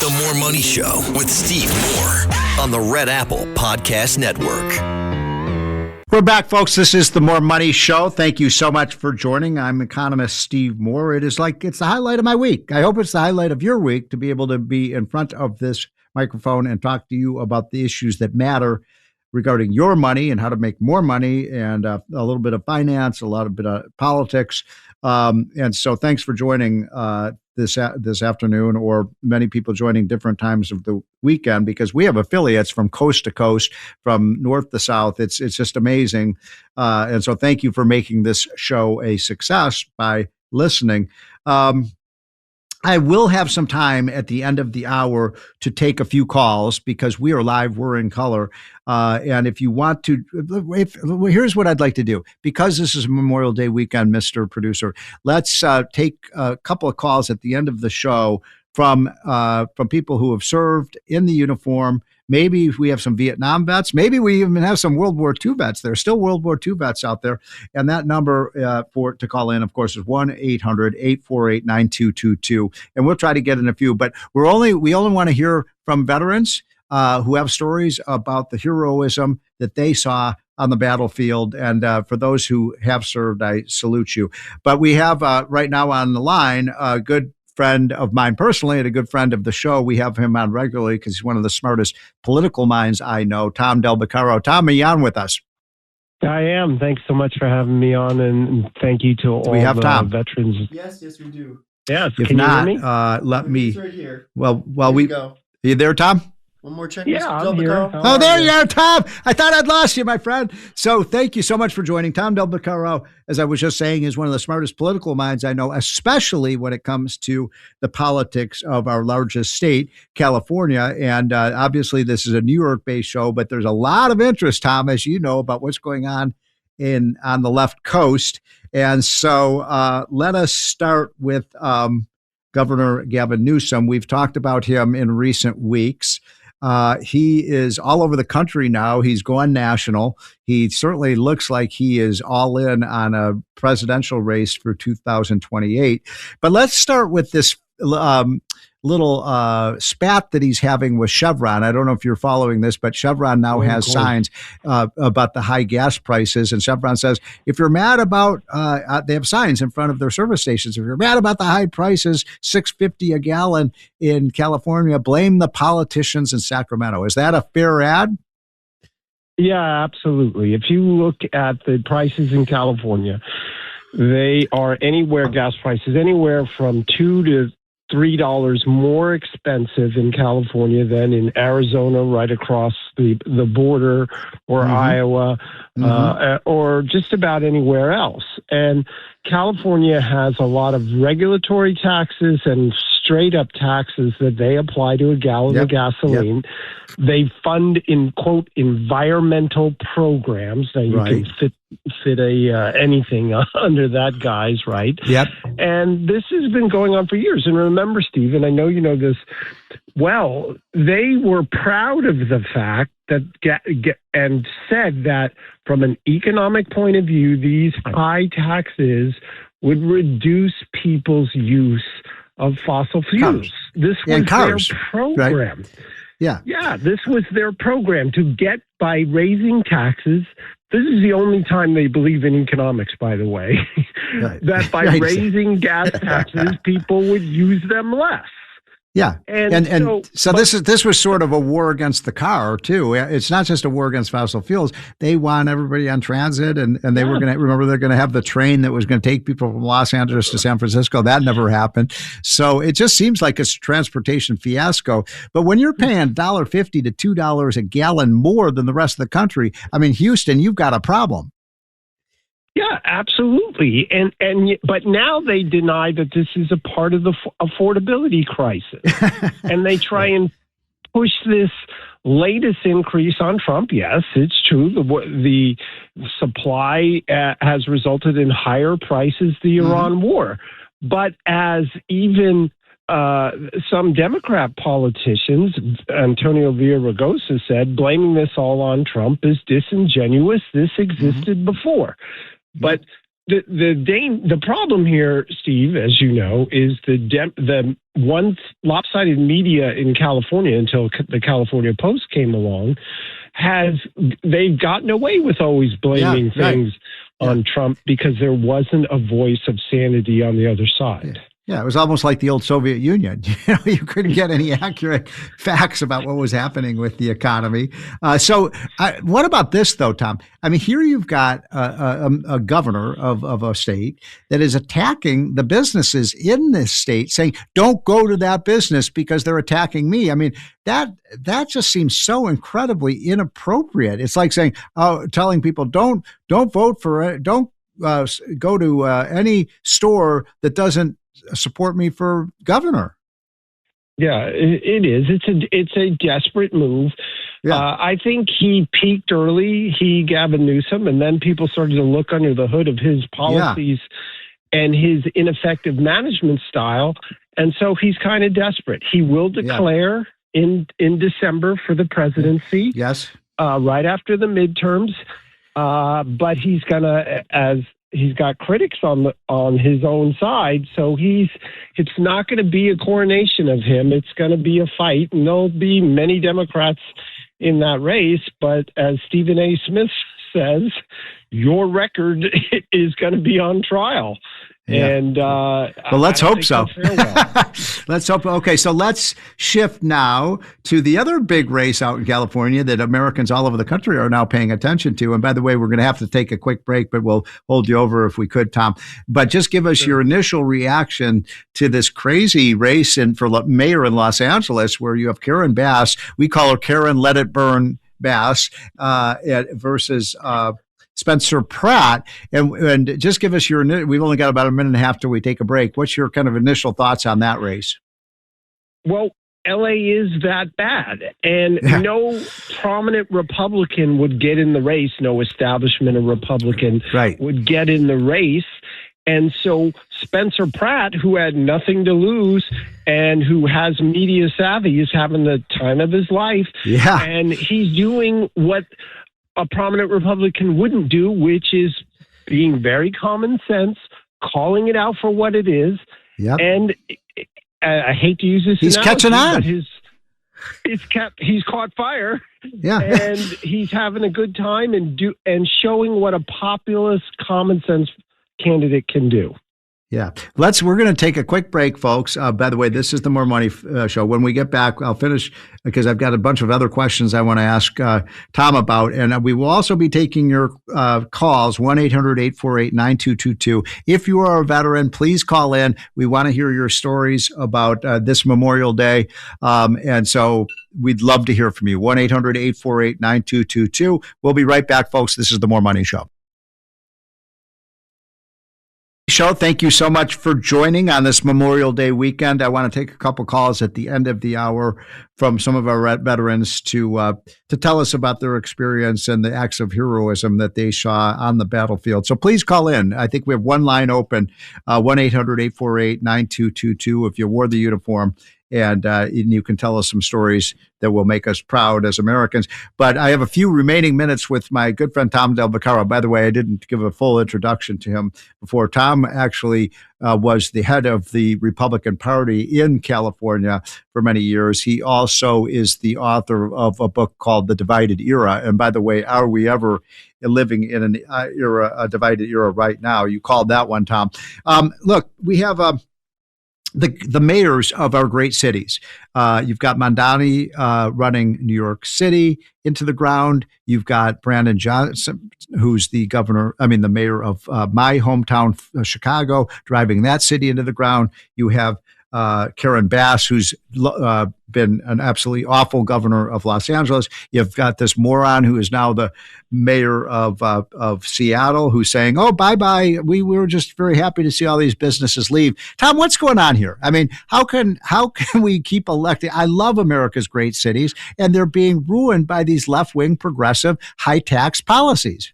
The More Money Show with Steve Moore on the Red Apple Podcast Network. We're back, folks. This is the More Money Show. Thank you so much for joining. I'm economist Steve Moore. It's the highlight of my week. I hope it's the highlight of your week to be able to be in front of this microphone and talk to you about the issues that matter regarding your money and how to make more money, and a little bit of finance, a lot of bit of politics. And so thanks for joining this afternoon, or many people joining different times of the weekend, because we have affiliates from coast to coast, from north to south. It's just amazing. And so thank you for making this show a success by listening. I will have some time at the end of the hour to take a few calls, because we are live, we're in color. And if you want to, here's what I'd like to do. Because this is Memorial Day weekend, Mr. Producer, let's take a couple of calls at the end of the show from people who have served in the uniform. Maybe we have some Vietnam vets. Maybe we even have some World War II vets. There are still World War II vets out there. And that number to call in, of course, is 1-800-848-9222. And we'll try to get in a few. But we only want to hear from veterans who have stories about the heroism that they saw on the battlefield. And for those who have served, I salute you. But we have right now on the line a good friend of mine personally and a good friend of the show. We have him on regularly because he's one of the smartest political minds I know, Tom Del Beccaro. Tom, are you on with us? I am. Thanks so much for having me on, and thank you to all the Tom? veterans. Yes, we do. Yes, if can not, you hear me? let me. Right here. Well, Go. Are you there, Tom? One more check. Yeah, I'm here. Oh, there you are, Tom. I thought I'd lost you, my friend. So thank you so much for joining. Tom Del Beccaro, as I was just saying, is one of the smartest political minds I know, especially when it comes to the politics of our largest state, California. And obviously, this is a New York-based show, but there's a lot of interest, Tom, as you know, about what's going on the left coast. And so let us start with Governor Gavin Newsom. We've talked about him in recent weeks. He is all over the country now. He's gone national. He certainly looks like he is all in on a presidential race for 2028. But let's start with this little spat that he's having with Chevron. I don't know if you're following this, but Chevron now has signs about the high gas prices. And Chevron says, if you're mad about, they have signs in front of their service stations. If you're mad about the high prices, $6.50 a gallon in California, blame the politicians in Sacramento. Is that a fair ad? Yeah, absolutely. If you look at the prices in California, they are gas prices anywhere from $2 to $3 more expensive in California than in Arizona, right across the border, or Iowa, or just about anywhere else. And California has a lot of regulatory taxes and straight up taxes that they apply to a gallon of gasoline. They fund quote environmental programs. Now you can fit anything under that guise, right? Yep. And this has been going on for years. And remember, Steve, and I know you know this well, they were proud of the fact that and said that from an economic point of view, these high taxes would reduce people's use of fossil fuels. This was their program. Right? Yeah, this was their program to get, by raising taxes. This is the only time they believe in economics, by the way, that by raising gas taxes, people would use them less. Yeah, and so this was sort of a war against the car too. It's not just a war against fossil fuels. They want everybody on transit, and they were going to they're going to have the train that was going to take people from Los Angeles to San Francisco. That never happened. So it just seems like it's a transportation fiasco. But when you're paying $1.50 to $2 a gallon more than the rest of the country, I mean, Houston, you've got a problem. Yeah, absolutely. But now they deny that this is a part of the affordability crisis. And they try and push this latest increase on Trump. Yes, it's true. The supply has resulted in higher prices, the Iran war. But as even some Democrat politicians, Antonio Villaraigosa said, blaming this all on Trump is disingenuous. This existed before. But the problem here, Steve, as you know, is the once lopsided media in California until the California Post came along they've gotten away with always blaming things on Trump because there wasn't a voice of sanity on the other side. Yeah, it was almost like the old Soviet Union. You couldn't get any accurate facts about what was happening with the economy. So what about this, though, Tom? I mean, here you've got a governor of a state that is attacking the businesses in this state, saying, don't go to that business because they're attacking me. I mean, that just seems so incredibly inappropriate. It's like saying, telling people, don't vote for it. Don't go to any store that doesn't support me for governor. Yeah, it is. It's a desperate move. Yeah. I think he peaked early, Gavin Newsom, and then people started to look under the hood of his policies and his ineffective management style. And so he's kind of desperate. He will declare in December for the presidency. Yes. Right after the midterms. But he's gonna, as he's got critics on his own side, so it's not going to be a coronation of him. It's going to be a fight, and there'll be many Democrats in that race. But as Stephen A. Smith says, your record is going to be on trial. Yeah. And well, let's hope so. Well. Let's hope. Okay, so let's shift now to the other big race out in California that Americans all over the country are now paying attention to. And by the way, we're going to have to take a quick break, but we'll hold you over if we could, Tom. But just give us your initial reaction to this crazy race for mayor in Los Angeles, where you have Karen Bass. We call her Karen Let It Burn Bass versus Spencer Pratt, and just give us we've only got about a minute and a half till we take a break. What's your kind of initial thoughts on that race? Well, LA is that bad, and no prominent Republican would get in the race. No establishment of Republican would get in the race. And so Spencer Pratt, who had nothing to lose and who has media savvy, is having the time of his life. Yeah. And he's doing what a prominent Republican wouldn't do, which is being very common sense, calling it out for what it is. Yep. And I hate to use this he's analogy, catching on. But he's caught fire. Yeah. And he's having a good time and showing what a populist, common sense candidate can do. Yeah. We're going to take a quick break, folks. By the way, this is the More Money Show. When we get back, I'll finish because I've got a bunch of other questions I want to ask Tom about. And we will also be taking your calls, 1-800-848-9222. If you are a veteran, please call in. We want to hear your stories about this Memorial Day. And so we'd love to hear from you. 1-800-848-9222. We'll be right back, folks. This is the More Money Show. Thank you so much for joining on this Memorial Day weekend. I want to take a couple calls at the end of the hour from some of our veterans to tell us about their experience and the acts of heroism that they saw on the battlefield. So please call in. I think we have one line open, 1-800-848-9222 if you wore the uniform. And you can tell us some stories that will make us proud as Americans. But I have a few remaining minutes with my good friend, Tom Del Beccaro. By the way, I didn't give a full introduction to him before. Tom actually was the head of the Republican Party in California for many years. He also is the author of a book called The Divided Era. And by the way, are we ever living in a divided era right now? You called that one, Tom. Look, we have the mayors of our great cities. You've got Mondani running New York City into the ground. You've got Brandon Johnson, who's the mayor of my hometown, Chicago, driving that city into the ground. You have Karen Bass, who's been an absolutely awful governor of Los Angeles. You've got this moron who is now the mayor of Seattle, who's saying, "Oh, bye-bye. We were just very happy to see all these businesses leave." Tom, what's going on here? I mean, how can we keep electing? I love America's great cities, and they're being ruined by these left-wing, progressive, high-tax policies.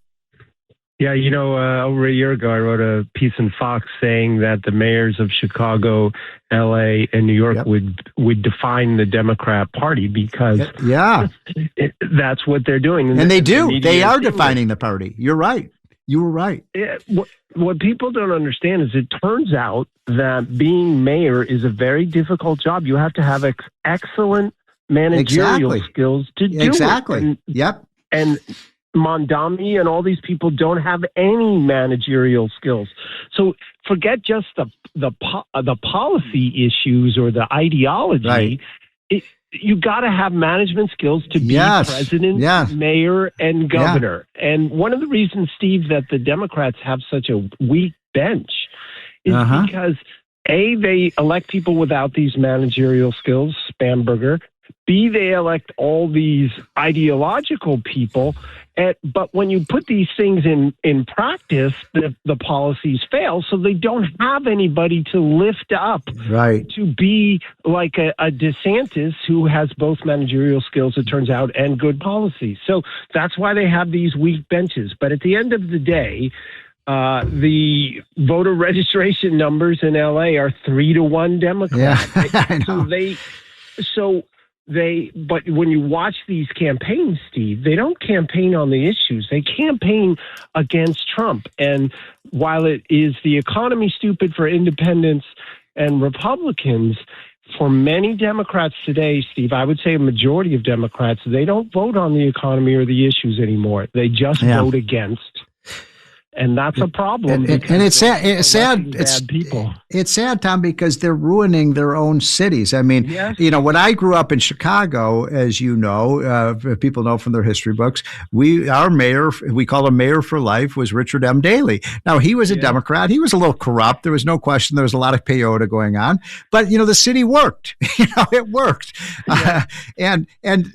Yeah, over a year ago, I wrote a piece in Fox saying that the mayors of Chicago, LA, and New York would define the Democrat Party because that's what they're doing. And they do. They are defining the party. You're right. You were right. What people don't understand is it turns out that being mayor is a very difficult job. You have to have excellent managerial skills to do it. Exactly. Yep. And Mondami and all these people don't have any managerial skills. So forget just the policy issues or the ideology. Right. You got to have management skills to be president, mayor, and governor. Yeah. And one of the reasons, Steve, that the Democrats have such a weak bench is because A, they elect people without these managerial skills, Spamberger. B, they elect all these ideological people. But when you put these things in practice, the policies fail. So they don't have anybody to lift up to be like a DeSantis who has both managerial skills, it turns out, and good policies. So that's why they have these weak benches. But at the end of the day, the voter registration numbers in LA are 3-1 Democrat. Yeah, I know. But when you watch these campaigns, Steve, they don't campaign on the issues. They campaign against Trump. And while it is the economy stupid for independents and Republicans, for many Democrats today, Steve, I would say a majority of Democrats, they don't vote on the economy or the issues anymore. They just vote against. And that's a problem. And it's sad. It's sad. It's sad, Tom, because they're ruining their own cities. I mean, when I grew up in Chicago, as you know, people know from their history books, our mayor, we call him Mayor for Life, was Richard M. Daley. Now, he was a Democrat. He was a little corrupt. There was no question. There was a lot of peyote going on. But, the city worked. It worked. Yeah. And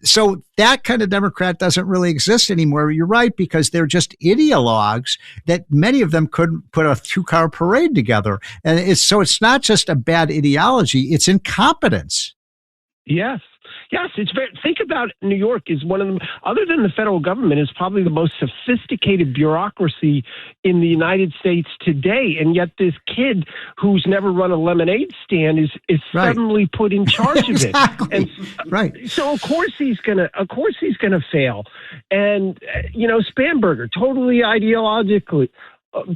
so that kind of Democrat doesn't really exist anymore. You're right, because they're just ideologues that many of them couldn't put a 2-car parade together. And it's not just a bad ideology, it's incompetence. Yes. It's think about New York is one of them, other than the federal government, is probably the most sophisticated bureaucracy in the United States today. And yet this kid who's never run a lemonade stand is suddenly put in charge of it. And so of course he's gonna fail. And Spamberger, totally ideologically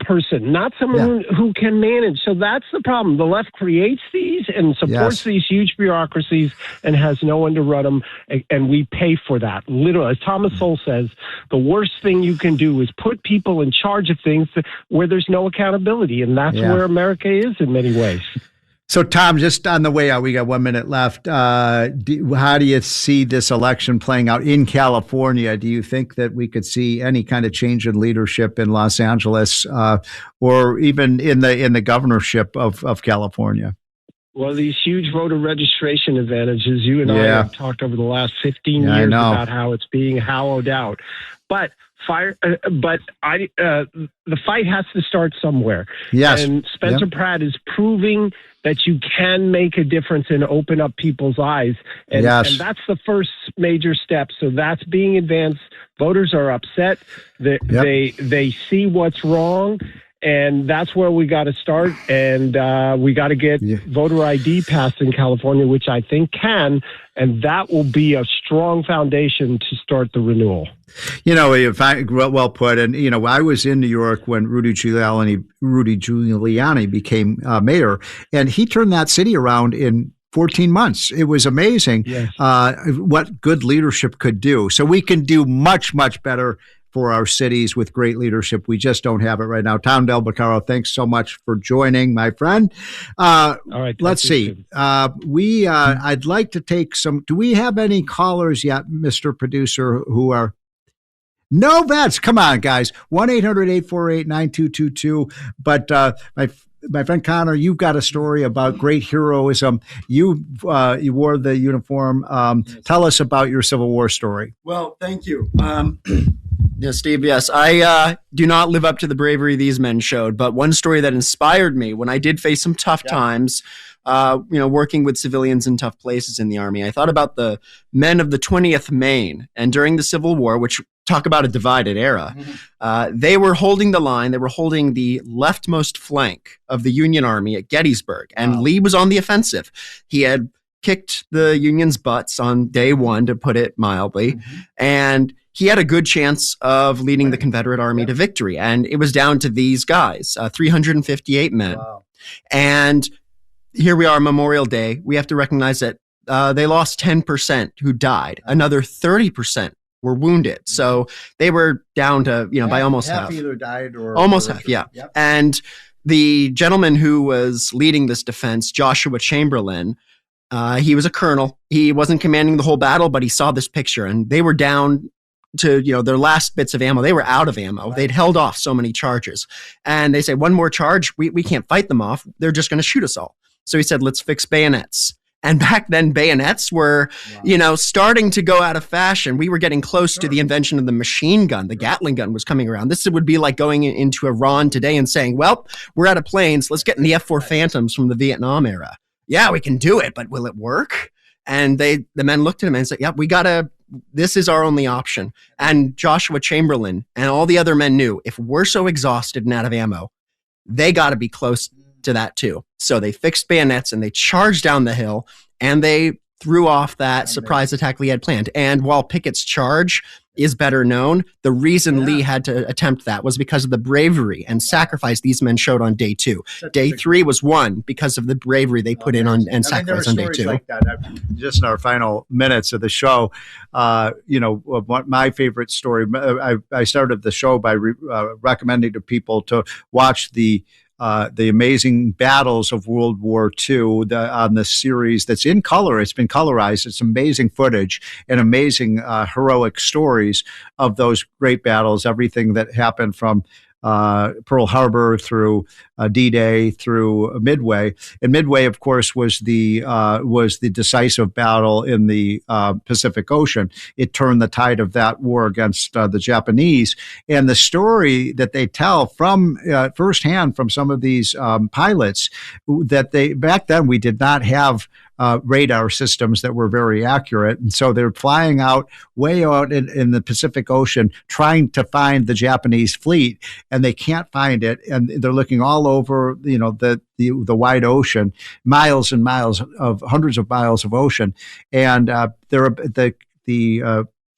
person, not someone who can manage. So that's the problem. The left creates these and supports these huge bureaucracies and has no one to run them, and we pay for that. Literally, as Thomas Sowell says, the worst thing you can do is put people in charge of things where there's no accountability, and that's where America is in many ways. So, Tom, just on the way out, we got 1 minute left. How do you see this election playing out in California? Do you think that we could see any kind of change in leadership in Los Angeles or even in the governorship of California? Well, these huge voter registration advantages, you and I have talked over the last 15 years about how it's being hollowed out. But the fight has to start somewhere. Yes. And Spencer Pratt is proving that you can make a difference and open up people's eyes. And that's the first major step. So that's being advanced. Voters are upset. They see what's wrong. And that's where we got to start. And we got to get voter ID passed in California, which I think can. And that will be a strong foundation to start the renewal. Well put. And, I was in New York when Rudy Giuliani became mayor, and he turned that city around in 14 months. It was amazing what good leadership could do. So we can do much, much better for our cities with great leadership. We just don't have it right now. Tom Del Beccaro, thanks so much for joining, my friend. All right. Let's see. I'd like to take some. Do we have any callers yet, Mr. Producer, who are? No vets. Come on, guys. 1-800-848-9222. But my friend Connor, you've got a story about great heroism. You wore the uniform. Tell us about your Civil War story. Well, thank you. Yes, Steve, yes. I do not live up to the bravery these men showed, but one story that inspired me when I did face some tough times, working with civilians in tough places in the Army, I thought about the men of the 20th Maine. And during the Civil War, which talk about a divided era, they were holding the line. They were holding the leftmost flank of the Union Army at Gettysburg, and Lee was on the offensive. He had kicked the Union's butts on day one, to put it mildly. And he had a good chance of leading the Confederate Army to victory. And it was down to these guys, 358 men. Wow. And here we are, Memorial Day. We have to recognize that they lost 10% who died. Another 30% were wounded. So they were down to, by almost half. Either died or almost half, yeah. Yep. And the gentleman who was leading this defense, Joshua Chamberlain, he was a colonel. He wasn't commanding the whole battle, but he saw this picture, and they were down to, their last bits of ammo. They were out of ammo. Right. They'd held off so many charges. And they say, one more charge, we can't fight them off. They're just going to shoot us all. So he said, let's fix bayonets. And back then, bayonets were, starting to go out of fashion. We were getting close to the invention of the machine gun. The Gatling gun was coming around. This would be like going into Iran today and saying, well, we're out of planes. Let's get in the F-4 Phantoms from the Vietnam era. Yeah, we can do it, but will it work? And the men looked at him and said, yeah, this is our only option. And Joshua Chamberlain and all the other men knew, if we're so exhausted and out of ammo, they got to be close to that too. So they fixed bayonets and they charged down the hill and they threw off that surprise attack Lee had planned. And while Pickett's charge is better known, the reason Lee had to attempt that was because of the bravery and sacrifice these men showed on day two. Day three was won because of the bravery they put in on and sacrifice on day two. Like that. Just in our final minutes of the show, my favorite story, I started the show by recommending to people to watch the amazing battles of World War II on the series that's in color. It's been colorized. It's amazing footage and amazing heroic stories of those great battles, everything that happened from Pearl Harbor through D-Day through Midway. And Midway, of course, was the decisive battle in the Pacific Ocean. It turned the tide of that war against the Japanese. And the story that they tell from firsthand from some of these pilots, that back then we did not have radar systems that were very accurate. And so they're flying way out in the Pacific Ocean, trying to find the Japanese fleet, and they can't find it. And they're looking all over, the wide ocean, miles and miles of hundreds of miles of ocean. And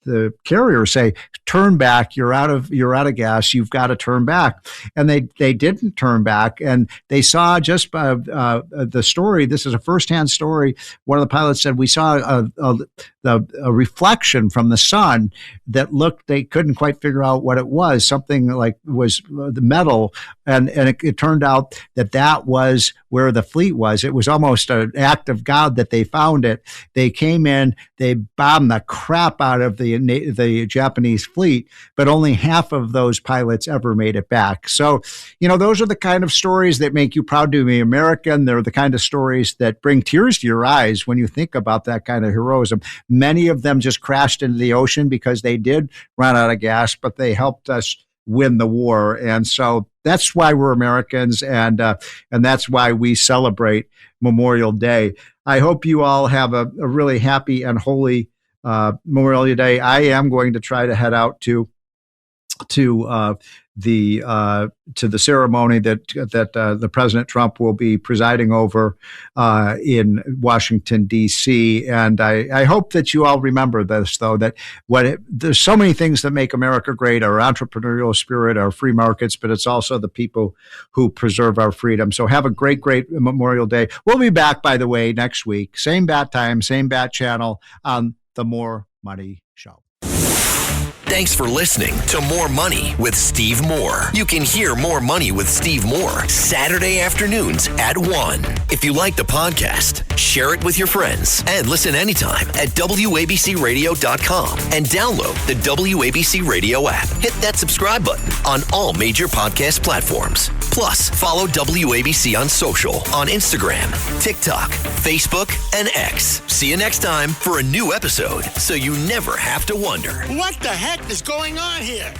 the carriers say, turn back, you're out of gas, you've got to turn back. And they didn't turn back. And they saw just the story. This is a firsthand story. One of the pilots said, we saw a reflection from the sun that they couldn't quite figure out what it was. Something like was the metal. And it turned out that was where the fleet was. It was almost an act of God that they found it. They came in, they bombed the crap out of the Japanese fleet, but only half of those pilots ever made it back. So, those are the kind of stories that make you proud to be American. They're the kind of stories that bring tears to your eyes when you think about that kind of heroism. Many of them just crashed into the ocean because they did run out of gas, but they helped us win the war. And so that's why we're Americans, and that's why we celebrate Memorial Day. I hope you all have a really happy and holy Memorial Day. I am going to try to head out to the ceremony that the President Trump will be presiding over in Washington, D.C. And I hope that you all remember this, though, that there's so many things that make America great: our entrepreneurial spirit, our free markets, but it's also the people who preserve our freedom. So have a great, great Memorial Day. We'll be back, by the way, next week. Same bat time, same bat channel on The More Money Show. Thanks for listening to More Money with Steve Moore. You can hear More Money with Steve Moore Saturday afternoons at 1. If you like the podcast, share it with your friends and listen anytime at WABCRadio.com and download the WABC Radio app. Hit that subscribe button on all major podcast platforms. Plus, follow WABC on social on Instagram, TikTok, Facebook, and X. See you next time for a new episode so you never have to wonder. What the heck is going on here?